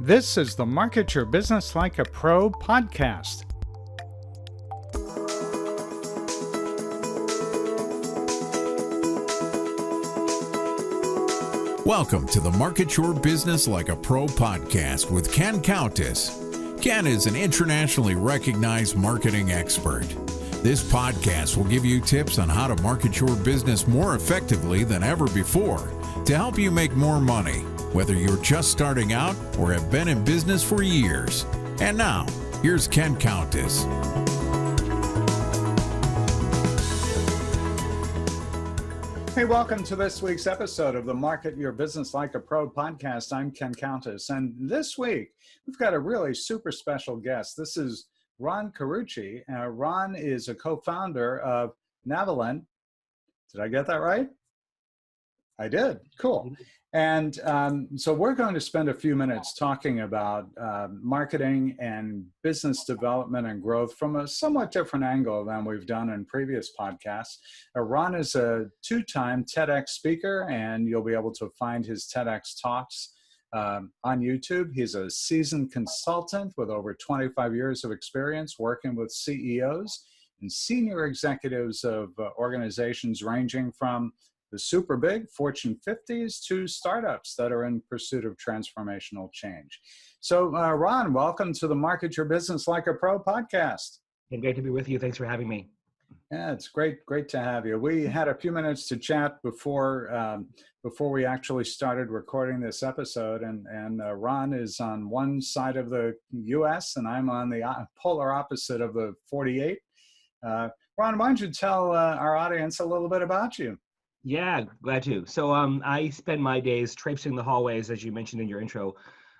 This is the Market Your Business Like a Pro podcast. Welcome to the Market Your Business Like a Pro podcast with Ken Countess. Ken is an internationally recognized marketing expert. This podcast will give you tips on how to market your business more effectively than ever before to help you make more money, whether you're just starting out or have been in business for years. And now, here's Ken Countess. Hey, welcome to this week's episode of the Market Your Business Like a Pro podcast. I'm Ken Countess, and this week we've got a really super special guest. This is Ron Carucci. Ron is a co-founder of Navalent. Did I get that right? I did. Cool. And so we're going to spend a few minutes talking about marketing and business development and growth from a somewhat different angle than we've done in previous podcasts. Ron is a two-time TEDx speaker, and you'll be able to find his TEDx talks on YouTube. He's a seasoned consultant with over 25 years of experience working with CEOs and senior executives of organizations ranging from the super big Fortune 50s to startups that are in pursuit of transformational change. So Ron, welcome to the Market Your Business Like a Pro podcast. And great to be with you. Thanks for having me. Yeah, it's great to have you. We had a few minutes to chat before we actually started recording this episode, and Ron is on one side of the U.S. and I'm on the polar opposite of the 48. Ron, why don't you tell our audience a little bit about you? Yeah, glad to. So I spend my days traipsing the hallways, as you mentioned in your intro,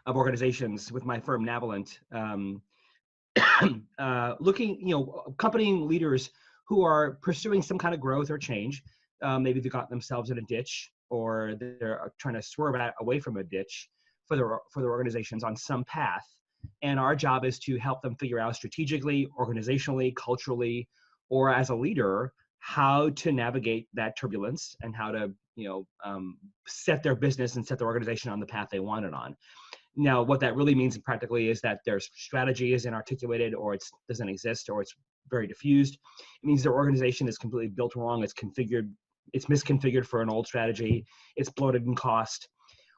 of organizations with my firm Navalent, looking, accompanying leaders who are pursuing some kind of growth or change. Maybe they've got themselves in a ditch, or they're trying to swerve away from a ditch for their organizations on some path. And our job is to help them figure out strategically, organizationally, culturally, or as a leader, how to navigate that turbulence and how to, set their business and set their organization on the path they want it on. Now, what that really means practically is that their strategy isn't articulated, or it doesn't exist, or it's very diffused. It means their organization is completely built wrong. It's misconfigured for an old strategy. It's bloated in cost.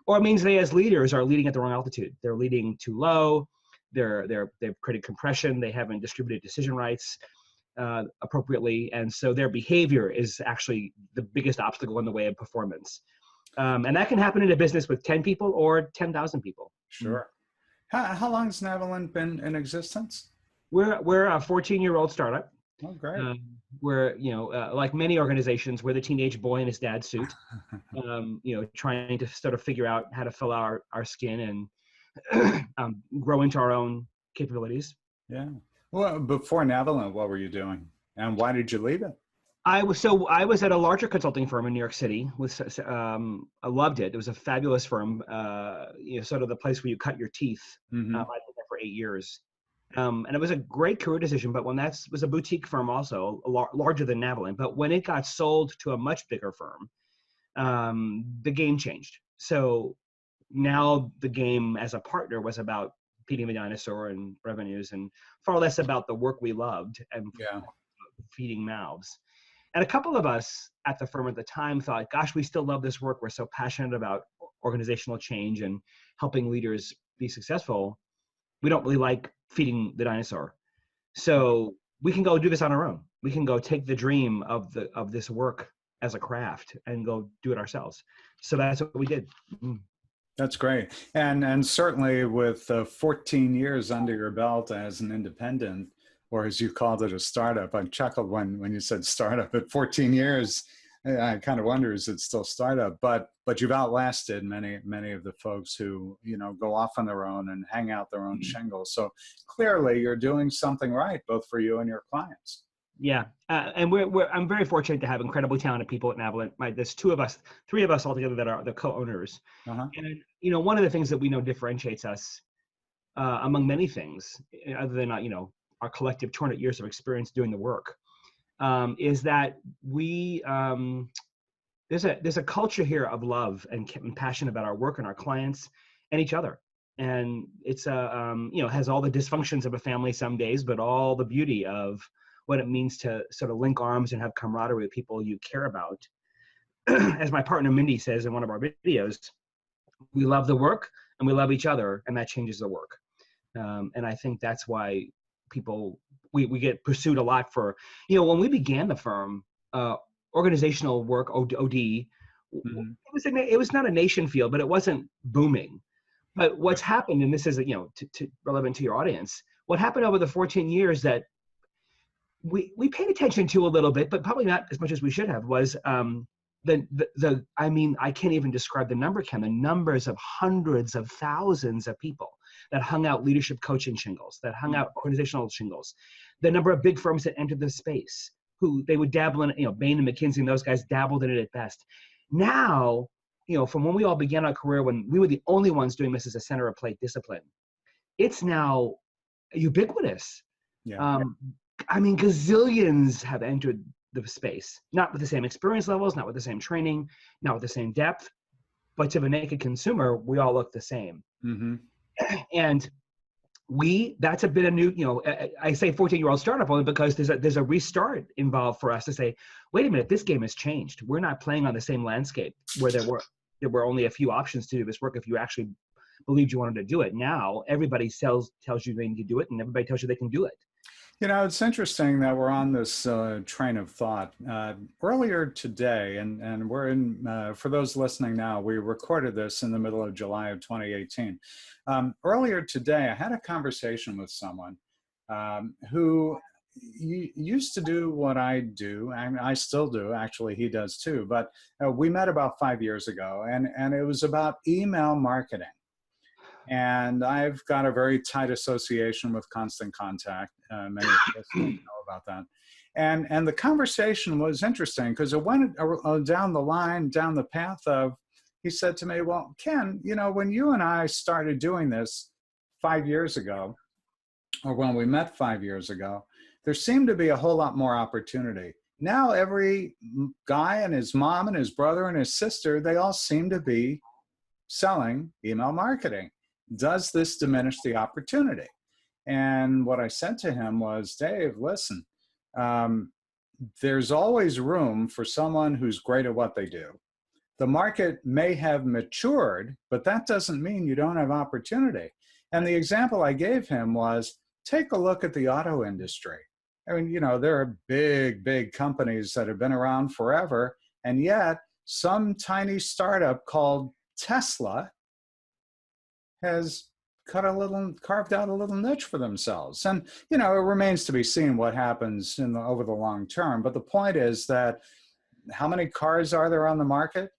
Or it means they, as leaders, are leading at the wrong altitude. They're leading too low. They've created compression. They haven't distributed decision rights appropriately, and so their behavior is actually the biggest obstacle in the way of performance. And that can happen in a business with 10 people or 10,000 people. Sure. How long has Navalent been in existence? We're a 14-year-old startup. Oh, great. We're, like many organizations, we're the teenage boy in his dad's suit, trying to sort of figure out how to fill our skin and grow into our own capabilities. Yeah. Well, before Navalent, what were you doing, and why did you leave it? I was at a larger consulting firm in New York City. I loved it. It was a fabulous firm. Sort of the place where you cut your teeth. Mm-hmm. I was there for 8 years, and it was a great career decision. But when that was a boutique firm, also larger than Navalent. But when it got sold to a much bigger firm, the game changed. So now the game as a partner was about feeding the dinosaur and revenues, and far less about the work we loved and feeding mouths. And a couple of us at the firm at the time thought, gosh, we still love this work. We're so passionate about organizational change and helping leaders be successful. We don't really like feeding the dinosaur. So we can go do this on our own. We can go take the dream of this work as a craft and go do it ourselves. So that's what we did. Mm. That's great. And certainly with 14 years under your belt as an independent, or as you called it, a startup. I chuckled when you said startup. At 14 years, I kind of wonder, is it still startup? But you've outlasted many of the folks who, go off on their own and hang out their own shingles. So clearly you're doing something right, both for you and your clients. Yeah, and I'm very fortunate to have incredibly talented people at Navalent. There's three of us altogether that are the co-owners. Uh-huh. And one of the things that we know differentiates us, among many things, other than our collective 200 years of experience doing the work, is that there's a culture here of love and passion about our work and our clients and each other. And it's has all the dysfunctions of a family some days, but all the beauty of what it means to sort of link arms and have camaraderie with people you care about. As my partner Mindy says in one of our videos, we love the work and we love each other, and that changes the work. And I think that's why we get pursued a lot for, when we began the firm, organizational work, OD, it was not a nation field, but it wasn't booming. But what's happened, and this is, relevant to your audience, what happened over the 14 years that we paid attention to a little bit, but probably not as much as we should have, was I can't even describe the number, Ken, the numbers of hundreds of thousands of people that hung out leadership coaching shingles, that hung out organizational shingles, the number of big firms that entered the space, who they would dabble in, Bain and McKinsey and those guys dabbled in it at best. Now, from when we all began our career, when we were the only ones doing this as a center of plate discipline, it's now ubiquitous. Yeah. Gazillions have entered the space, not with the same experience levels, not with the same training, not with the same depth, but to the naked consumer, we all look the same. Mm-hmm. And that's a bit of new, I say 14-year-old startup only because there's a restart involved for us to say, wait a minute, this game has changed. We're not playing on the same landscape where there were only a few options to do this work if you actually believed you wanted to do it. Now everybody tells you they need to do it, and everybody tells you they can do it. It's interesting that we're on this train of thought. Earlier today, and we're in, for those listening now, we recorded this in the middle of July of 2018. Earlier today, I had a conversation with someone who used to do what I do, and I still do, actually he does too, but we met about 5 years ago, and it was about email marketing. And I've got a very tight association with Constant Contact. Many of us know about that. And the conversation was interesting because it went down the path of, he said to me, well, Ken, when you and I started doing this 5 years ago, or when we met 5 years ago, there seemed to be a whole lot more opportunity. Now every guy and his mom and his brother and his sister, they all seem to be selling email marketing. Does this diminish the opportunity? And what I said to him was, Dave, listen, there's always room for someone who's great at what they do. The market may have matured, but that doesn't mean you don't have opportunity. And the example I gave him was, take a look at the auto industry. I mean, there are big, big companies that have been around forever, and yet some tiny startup called Tesla has carved out a little niche for themselves. And, it remains to be seen what happens over the long term. But the point is that how many cars are there on the market?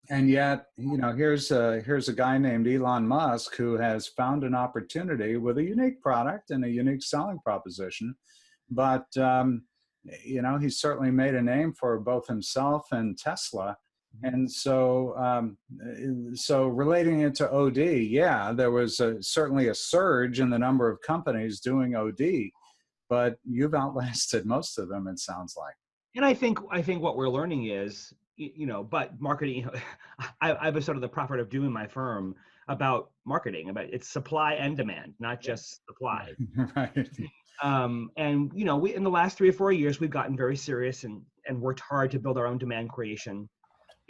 And yet, here's a guy named Elon Musk who has found an opportunity with a unique product and a unique selling proposition. But, he's certainly made a name for both himself and Tesla. And so relating it to OD, yeah, there was certainly a surge in the number of companies doing OD, but you've outlasted most of them, it sounds like. And I think what we're learning is, but marketing, I was sort of the prophet of doing my firm about marketing, about its supply and demand, not just supply. Right. And, we, in the last 3 or 4 years, we've gotten very serious and worked hard to build our own demand creation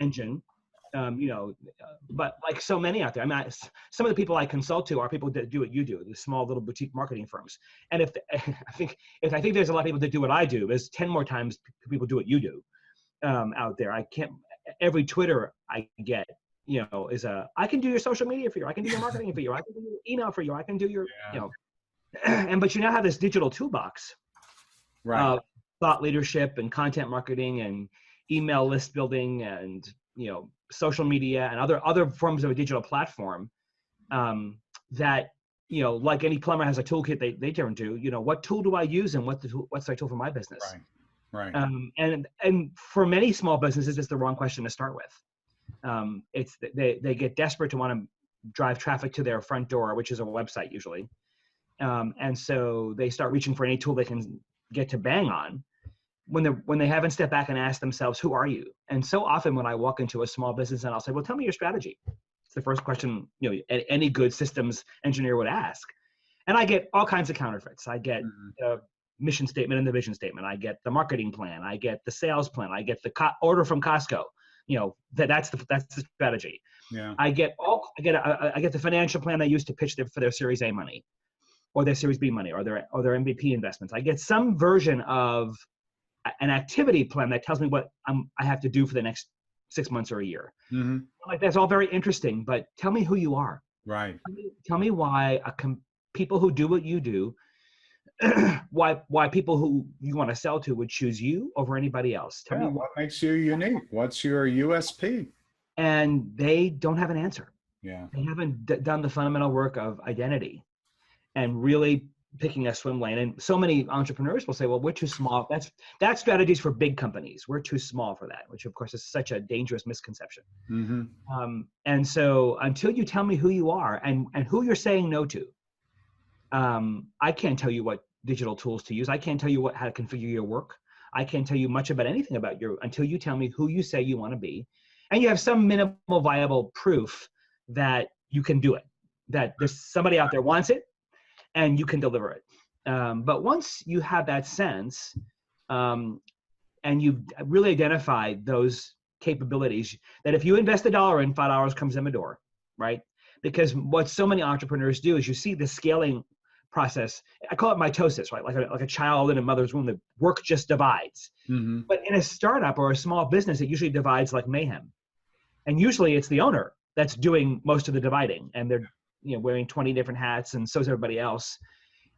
engine, but like so many out there, some of the people I consult to are people that do what you do, the small little boutique marketing firms. And I think there's a lot of people that do what I do, there's 10 more times people do what you do out there. Every Twitter I get, is I can do your social media for you, I can do your marketing for you, I can do your email for you, I can do your, but you now have this digital toolbox, right? Thought leadership and content marketing and email list building and social media and other forms of a digital platform that like any plumber has a toolkit they turn to. What tool do I use and what's the tool for my business? Right. And for many small businesses, it's the wrong question to start with. It's they get desperate to want to drive traffic to their front door, which is a website usually, and so they start reaching for any tool they can get to bang on, when they haven't stepped back and asked themselves, who are you? And so often when I walk into a small business and I'll say, well, tell me your strategy. It's the first question, any good systems engineer would ask. And I get all kinds of counterfeits. I get the mission statement and the vision statement. I get the marketing plan. I get the sales plan. I get the order from Costco. That's the strategy. Yeah. I get the financial plan they use to pitch for their Series A money, or their Series B money, or their MVP investments. I get some version of an activity plan that tells me what I have to do for the next 6 months or a year. Like, that's all very interesting, but tell me who you are. Right. Tell me why people who do what you do, why people who you want to sell to would choose you over anybody else. Tell me what makes you unique. What's your USP? And they don't have an answer. Yeah. They haven't done the fundamental work of identity and really picking a swim lane. And so many entrepreneurs will say, well, we're too small. That strategy's for big companies. We're too small for that, which of course is such a dangerous misconception. And so until you tell me who you are and who you're saying no to, I can't tell you what digital tools to use. I can't tell you how to configure your work. I can't tell you much about anything about until you tell me who you say you want to be. And you have some minimal viable proof that you can do it, that there's somebody out there wants it and you can deliver it. But once you have that sense, and you've really identified those capabilities, that if you invest $1 in, $5 comes in the door, right? Because what so many entrepreneurs do is you see the scaling process. I call it mitosis, right? Like a child in a mother's womb, the work just divides. But in a startup or a small business, it usually divides like mayhem. And usually it's the owner that's doing most of the dividing, and they're wearing 20 different hats, and so is everybody else.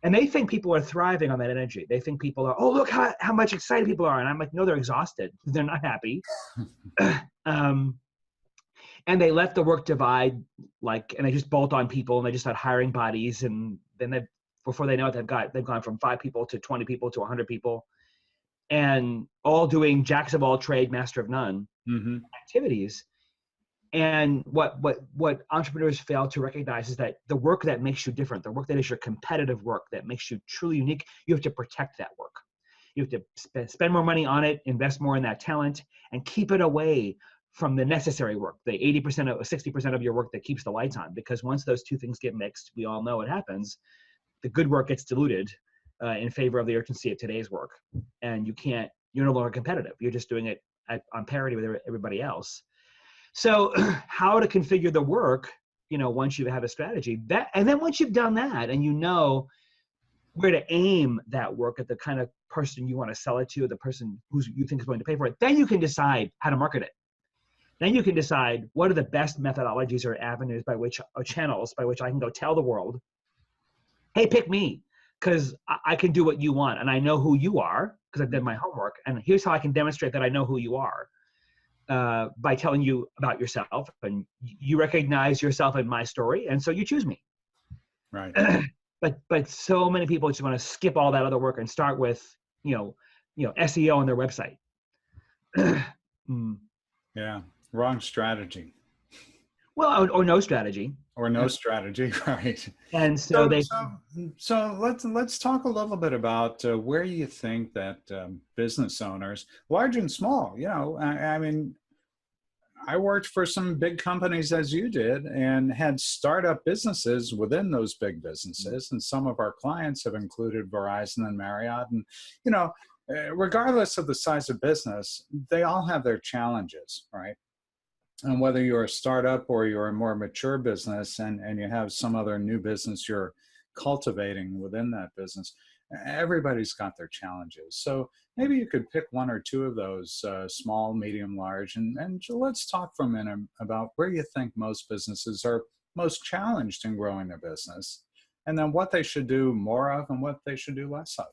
And they think people are thriving on that energy. They think people are, oh, look how much excited people are. And I'm like, no, they're exhausted. They're not happy. And they let the work divide, and they just bolt on people, and they just start hiring bodies. And then before they know it, they've gone from 5 people to 20 people to 100 people, and all doing jacks of all trade, master of none activities. And what entrepreneurs fail to recognize is that the work that makes you different, the work that is your competitive work, that makes you truly unique, you have to protect that work. You have to spend more money on it, invest more in that talent, and keep it away from the necessary work, the 80% or 60% of your work that keeps the lights on. Because once those two things get mixed, we all know what happens. The good work gets diluted in favor of the urgency of today's work. And you're no longer competitive. You're just doing it on parity with everybody else. So how to configure the work, once you have a strategy, and then once you've done that and you know where to aim that work at the kind of person you want to sell it to, the person who you think is going to pay for it, then you can decide how to market it. Then you can decide what are the best methodologies or avenues or channels by which I can go tell the world, hey, pick me, because I can do what you want and I know who you are because I've done my homework, and here's how I can demonstrate that I know who you are. By telling you about yourself, and you recognize yourself in my story, and so you choose me. Right. But so many people just want to skip all that other work and start with SEO on their website. Yeah, wrong strategy. Well, or no strategy. Or no strategy, right? And so let's talk a little bit about where you think that business owners, large and small, I mean, I worked for some big companies as you did and had startup businesses within those big businesses. And some of our clients have included Verizon and Marriott. And, regardless of the size of business, they all have their challenges, right? And whether you're a startup or you're a more mature business and you have some other new business you're cultivating within that business, everybody's got their challenges. So maybe you could pick one or two of those, small, medium, large, and let's talk for a minute about where you think most businesses are most challenged in growing their business, and then what they should do more of and what they should do less of.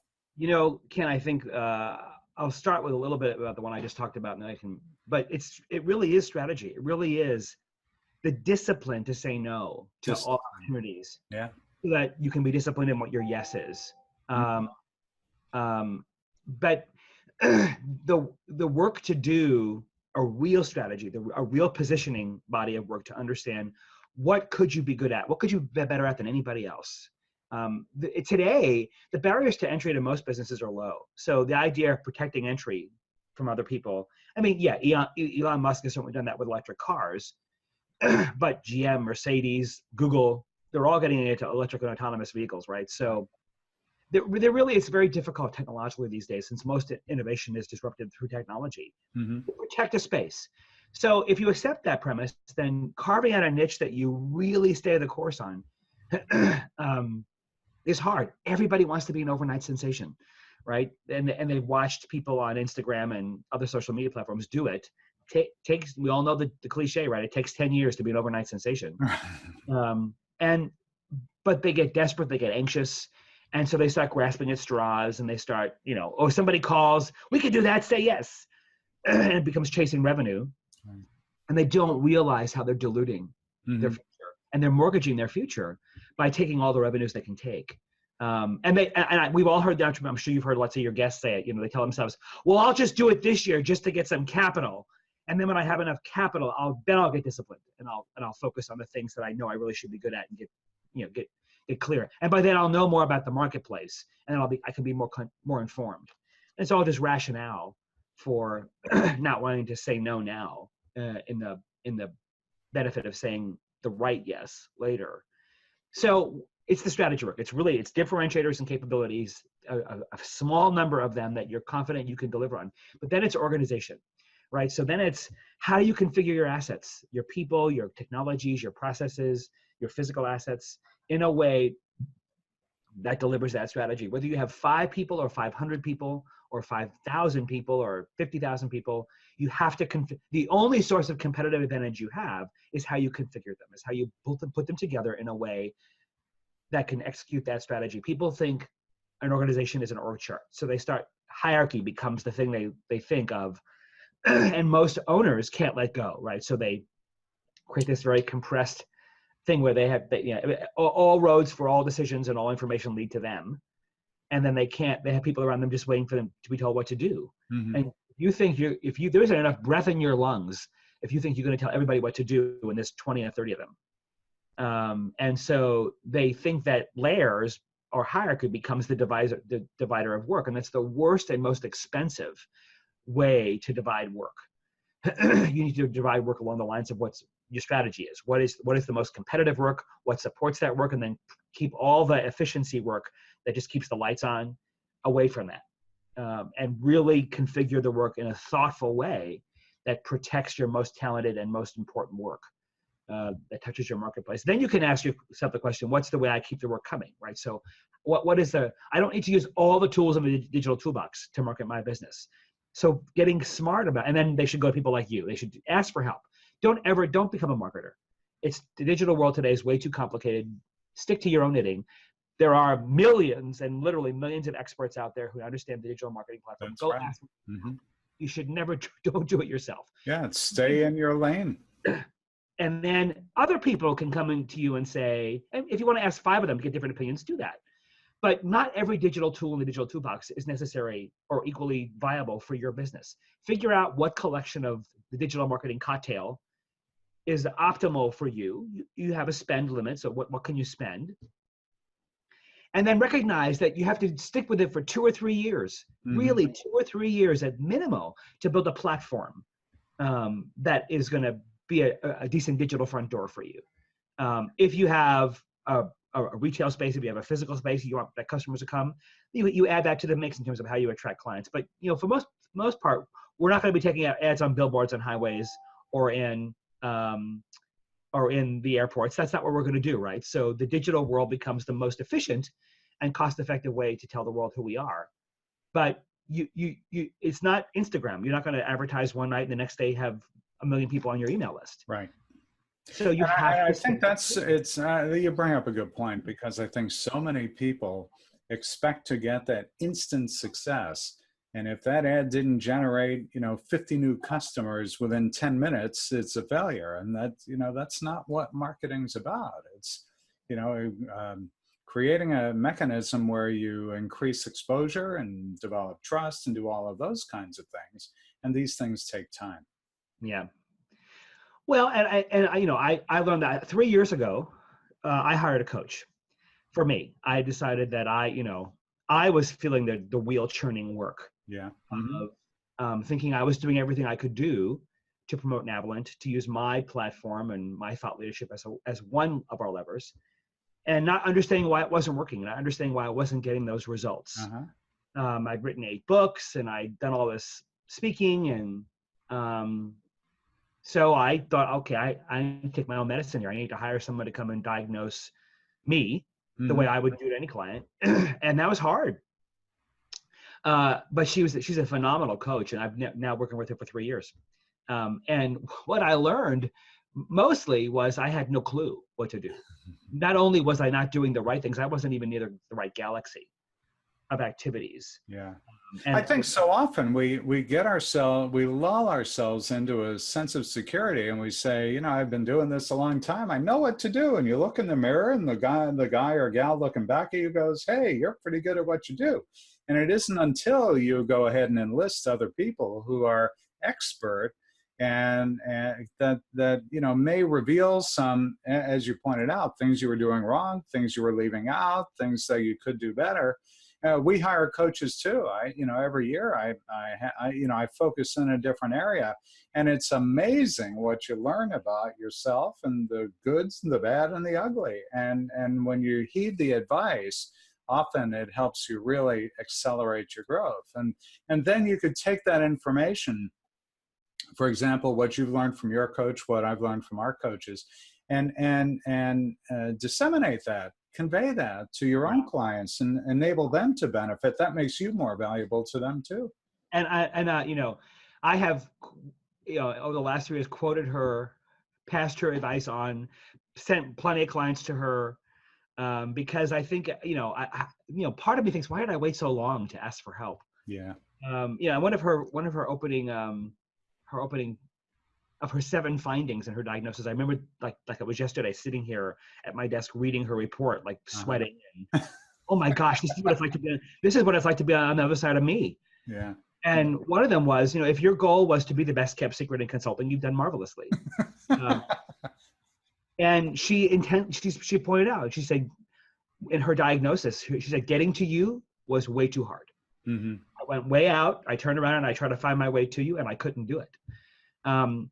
Ken, I think I'll start with a little bit about the one I just talked about, and but it really is strategy. It really is the discipline to say no to all opportunities. Yeah. So that you can be disciplined in what your yes is. But the work to do a real strategy, a real positioning body of work to understand what could you be good at, what could you be better at than anybody else. Today, the barriers to entry to most businesses are low. So the idea of protecting entry from other people, I mean, yeah, Elon Musk has certainly done that with electric cars, but GM, Mercedes, Google, they're all getting into electric and autonomous vehicles, right? So there really is very difficult technologically these days, since most innovation is disrupted through technology. Mm-hmm. To protect a space. So if you accept that premise, then carving out a niche that you really stay the course on is hard. Everybody wants to be an overnight sensation, right? And they've watched people on Instagram and other social media platforms do it. We all know the cliche, right? It takes 10 years to be an overnight sensation. But they get desperate, they get anxious. And so they start grasping at straws, and they start, oh, somebody calls, we can do that, say yes. And it becomes chasing revenue. Right. And they don't realize how they're diluting their future, and they're mortgaging their future by taking all the revenues they can take. We've all heard that. I'm sure you've heard lots of your guests say it. They tell themselves, well, I'll just do it this year just to get some capital. And then when I have enough capital, I'll get disciplined, and I'll focus on the things that I know I really should be good at and get clear. And by then I'll know more about the marketplace, and then I can be more informed. And it's all just rationale for not wanting to say no now, in the benefit of saying the right yes later. So it's the strategy work. It's differentiators and capabilities, a small number of them that you're confident you can deliver on. But then it's organization, right? So then it's how you configure your assets, your people, your technologies, your processes, your physical assets in a way that delivers that strategy. Whether you have 5 people or 500 people or 5,000 people or 50,000 people, you have to the only source of competitive advantage you have is how you configure them, is how you put them together in a way that can execute that strategy. People think an organization is an org chart. So hierarchy becomes the thing they think of, and most owners can't let go, right? So they create this very compressed thing where they have all roads for all decisions and all information lead to them, and then they have people around them just waiting for them to be told what to do. Mm-hmm. And you think there isn't enough breath in your lungs if you think you're going to tell everybody what to do when there's 20 or 30 of them. And so they think that layers or hierarchy becomes the divider of work, and that's the worst and most expensive way to divide work. You need to divide work along the lines of what's your strategy is. What is the most competitive work? What supports that work? And then keep all the efficiency work that just keeps the lights on away from that. And really configure the work in a thoughtful way that protects your most talented and most important work, that touches your marketplace. Then you can ask yourself the question, what's the way I keep the work coming, right? So I don't need to use all the tools in the digital toolbox to market my business. So getting smart about, and then they should go to people like you. They should ask for help. Don't become a marketer. The digital world today is way too complicated. Stick to your own knitting. There are millions and literally millions of experts out there who understand the digital marketing platform. That's go right. ask them. Mm-hmm. You should never don't do it yourself. Yeah, stay in your lane. And then other people can come into you and say, if you want to ask 5 of them to get different opinions, do that. But not every digital tool in the digital toolbox is necessary or equally viable for your business. Figure out what collection of the digital marketing cocktail is optimal for you. You have a spend limit, so what can you spend? And then recognize that you have to stick with it for 2 or 3 years, really 2 or 3 years at minimum, to build a platform that is going to be a decent digital front door for you. If you have a retail space, if you have a physical space, you want that customers to come, you add that to the mix in terms of how you attract clients. But for most part, we're not going to be taking out ads on billboards on highways or in the airports. That's not what we're going to do, right? So the digital world becomes the most efficient and cost-effective way to tell the world who we are. But it's not Instagram. You're not going to advertise one night and the next day have 1 million people on your email list. Right. So you have to. I think you bring up a good point, because I think so many people expect to get that instant success. And if that ad didn't generate, 50 new customers within 10 minutes, it's a failure. And that's not what marketing's about. It's, creating a mechanism where you increase exposure and develop trust and do all of those kinds of things. And these things take time. Yeah. Well, I learned that 3 years ago. I hired a coach. For me, I decided that I was feeling the wheel churning work. Yeah. Of thinking I was doing everything I could do, to promote Navalent, to use my platform and my thought leadership as one of our levers, and not understanding why it wasn't working, not understanding why I wasn't getting those results. I'd written 8 books and I'd done all this speaking, and so I thought, okay, I need to take my own medicine here. I need to hire someone to come and diagnose me the way I would do to any client, and that was hard. But she's a phenomenal coach, and I've now working with her for 3 years. And what I learned mostly was I had no clue what to do. Not only was I not doing the right things, I wasn't even near the right galaxy of activities. Yeah. And I think so often we lull ourselves into a sense of security, and we say, you know, I've been doing this a long time. I know what to do. And you look in the mirror, and the guy or gal looking back at you goes, hey, you're pretty good at what you do. And it isn't until you go ahead and enlist other people who are expert and that you know, may reveal some, as you pointed out, things you were doing wrong, things you were leaving out, things that you could do better. We hire coaches too. Every year I focus in a different area, and it's amazing what you learn about yourself, and the goods and the bad and the ugly. And when you heed the advice, often it helps you really accelerate your growth. And then you could take that information, for example, what you've learned from your coach, what I've learned from our coaches, and disseminate that, convey that to your own clients, and enable them to benefit. That makes you more valuable to them too. And I have, over the last 3 years, quoted her, passed her advice on, sent plenty of clients to her, because I think, part of me thinks, why did I wait so long to ask for help? Yeah. One of her opening of her 7 findings in her diagnosis, I remember like it was yesterday, sitting here at my desk reading her report, like sweating. And, oh my gosh, this is what it's like to be. This is what it's like to be on the other side of me. Yeah. And one of them was, if your goal was to be the best kept secret in consulting, you've done marvelously. And she pointed out, she said, in her diagnosis, she said, getting to you was way too hard. Mm-hmm. I went way out. I turned around and I tried to find my way to you, and I couldn't do it.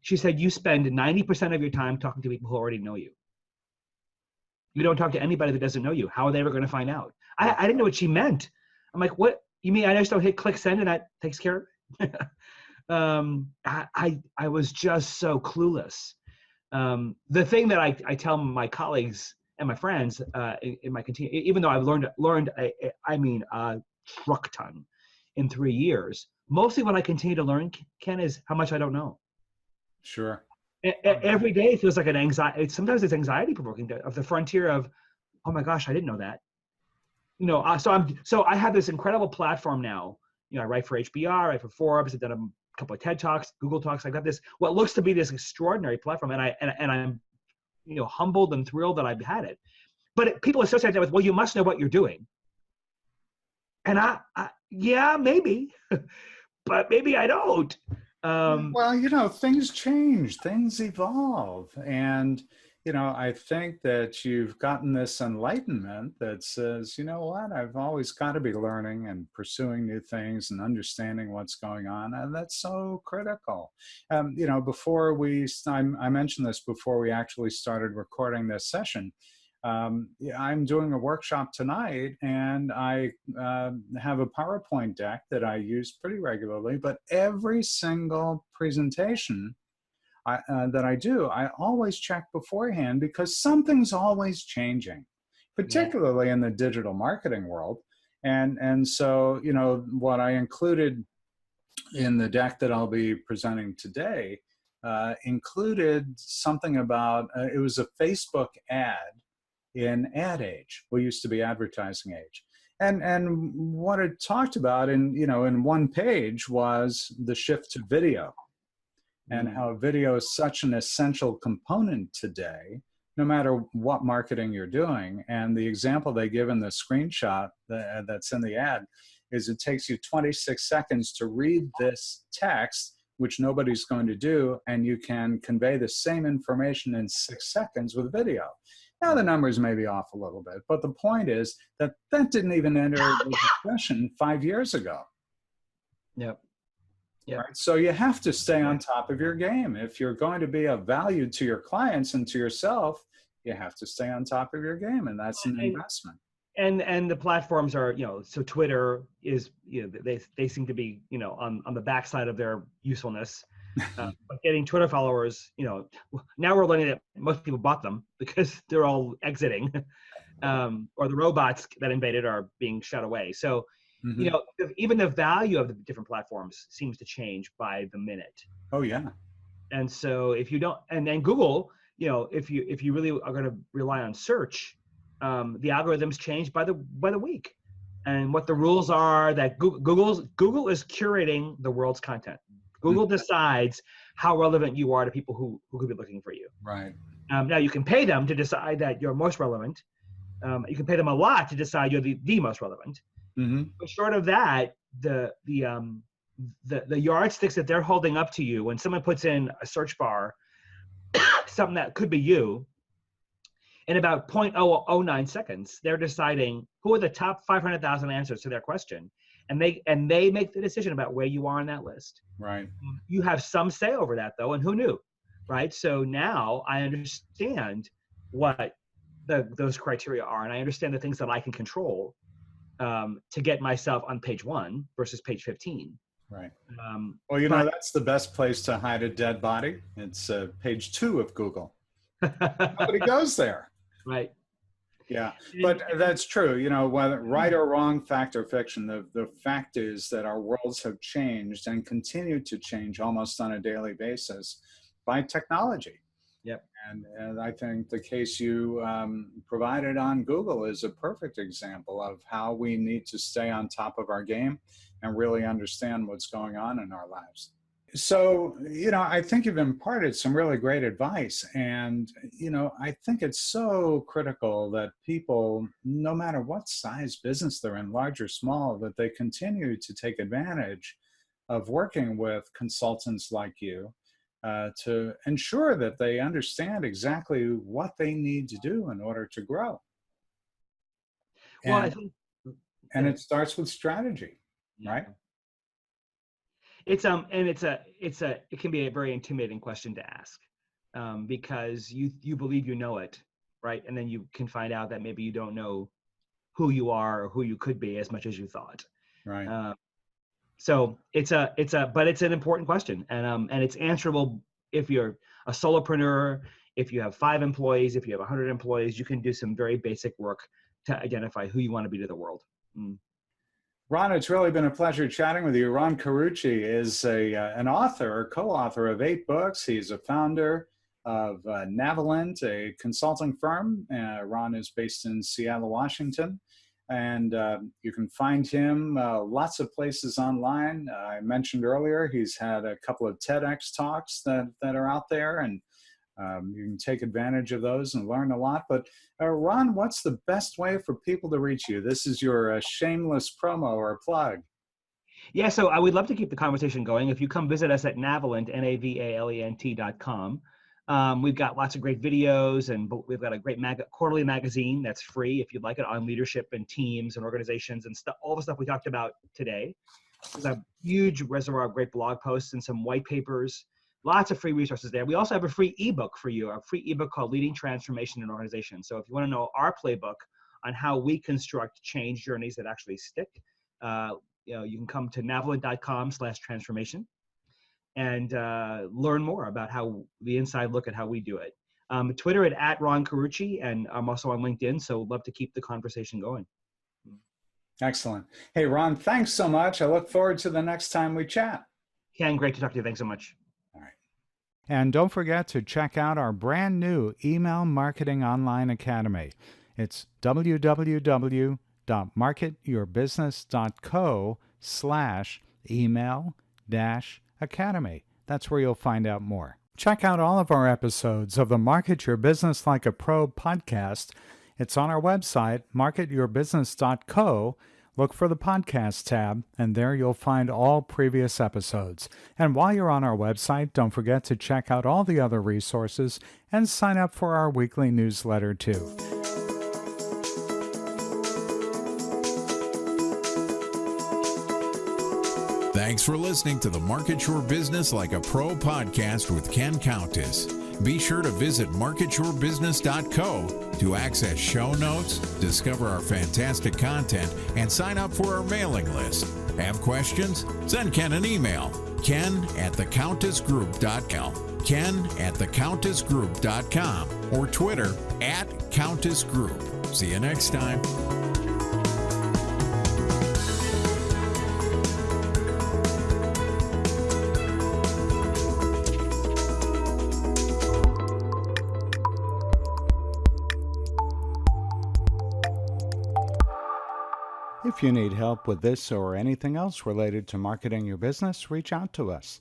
She said, you spend 90% of your time talking to people who already know you. You don't talk to anybody that doesn't know you. How are they ever going to find out? I didn't know what she meant. I'm like, what? You mean I just don't hit click send and that takes care of it? I was just so clueless. The thing that I tell my colleagues and my friends in my even though I've learned a truck ton in 3 years, mostly what I continue to learn, Ken, is how much I don't know. Sure. Every day it feels like an anxiety. Sometimes it's anxiety provoking, of the frontier of, oh my gosh, I didn't know that. So I have this incredible platform now. I write for HBR, I write for Forbes, I've done a couple of TED Talks, Google Talks. I've got this, what looks to be this extraordinary platform, and I'm, humbled and thrilled that I've had it. But people associate that with, well, you must know what you're doing. And yeah, maybe, but maybe I don't. Well, things change, things evolve. And, I think that you've gotten this enlightenment that says, you know what, I've always got to be learning and pursuing new things and understanding what's going on. And that's so critical. I mentioned this before we actually started recording this session. I'm doing a workshop tonight, and I have a PowerPoint deck that I use pretty regularly, but every single presentation that I do, I always check beforehand, because something's always changing, particularly in the digital marketing world. And so, what I included in the deck that I'll be presenting today included something about, it was a Facebook ad in ad age. We used to be advertising age. And what it talked about in one page was the shift to video, and how video is such an essential component today, no matter what marketing you're doing. And the example they give in the screenshot that's in the ad is, it takes you 26 seconds to read this text, which nobody's going to do, and you can convey the same information in 6 seconds with video. Now, the numbers may be off a little bit, but the point is that didn't even enter the discussion 5 years ago. Yep. Yeah. Right? So you have to stay on top of your game. If you're going to be of value to your clients and to yourself, you have to stay on top of your game, and that's an investment. And the platforms are, so Twitter is, they seem to be, on the backside of their usefulness. But getting Twitter followers, now we're learning that most people bought them because they're all exiting, or the robots that invaded are being shut away. So, even the value of the different platforms seems to change by the minute. Oh yeah. And so if you don't, and then Google, if you really are going to rely on search, the algorithms change by the week, and what the rules are that Google is curating the world's content. Google decides how relevant you are to people who could be looking for you. Right. Now you can pay them to decide that you're most relevant. You can pay them a lot to decide you're the most relevant. But short of that, the yardsticks that they're holding up to you when someone puts in a search bar something that could be you, in about 0.009 seconds, they're deciding who are the top 500,000 answers to their question, and they make the decision about where you are on that list. Right. You have some say over that, though, and who knew, right? So now I understand what those criteria are, and I understand the things that I can control to get myself on page 1 versus page 15. Right. Well, that's the best place to hide a dead body. It's page 2 of Google. Nobody goes there. Right. Yeah, but that's true. Whether right or wrong, fact or fiction, the fact is that our worlds have changed and continue to change almost on a daily basis by technology. Yep. And I think the case you provided on Google is a perfect example of how we need to stay on top of our game and really understand what's going on in our lives. So, I think you've imparted some really great advice. And, I think it's so critical that people, no matter what size business they're in, large or small, that they continue to take advantage of working with consultants like you to ensure that they understand exactly what they need to do in order to grow. Well, I think, and it starts with strategy, right? It can be a very intimidating question to ask, because you believe you know it, right? And then you can find out that maybe you don't know who you are or who you could be as much as you thought. Right. So but it's an important question, and it's answerable if you're a solopreneur, if you have 5 employees, if you have 100 employees. You can do some very basic work to identify who you want to be to the world. Ron, it's really been a pleasure chatting with you. Ron Carucci is an author, co-author of 8 books. He's a founder of Navalent, a consulting firm. Ron is based in Seattle, Washington. And you can find him lots of places online. I mentioned earlier, he's had a couple of TEDx talks that are out there, and you can take advantage of those and learn a lot. But Ron, what's the best way for people to reach you? This is your shameless promo or plug. Yeah, so I would love to keep the conversation going. If you come visit us at Navalent, Navalent.com, we've got lots of great videos, and we've got a great quarterly magazine that's free if you'd like it, on leadership and teams and organizations and stuff, all the stuff we talked about today. There's a huge reservoir of great blog posts and some white papers. Lots of free resources there. We also have a free ebook for you, a free ebook called Leading Transformation in Organizations. So if you want to know our playbook on how we construct change journeys that actually stick, you can come to navalent.com/transformation and learn more about how the inside look at how we do it. Twitter at Ron Carucci, and I'm also on LinkedIn, so love to keep the conversation going. Excellent. Hey, Ron, thanks so much. I look forward to the next time we chat. Ken, great to talk to you. Thanks so much. And don't forget to check out our brand new Email Marketing Online Academy. It's www.marketyourbusiness.co/email-academy. That's where you'll find out more. Check out all of our episodes of the Market Your Business Like a Pro podcast. It's on our website, marketyourbusiness.co. Look for the podcast tab, and there you'll find all previous episodes. And while you're on our website, don't forget to check out all the other resources and sign up for our weekly newsletter too. Thanks for listening to the Market Your Business Like a Pro podcast with Ken Countess. Be sure to visit marketyourbusiness.co to access show notes, discover our fantastic content, and sign up for our mailing list. Have questions? Send Ken an email, ken@thecountessgroup.com, ken@thecountessgroup.com, or Twitter @CountessGroup. See you next time. If you need help with this or anything else related to marketing your business, reach out to us.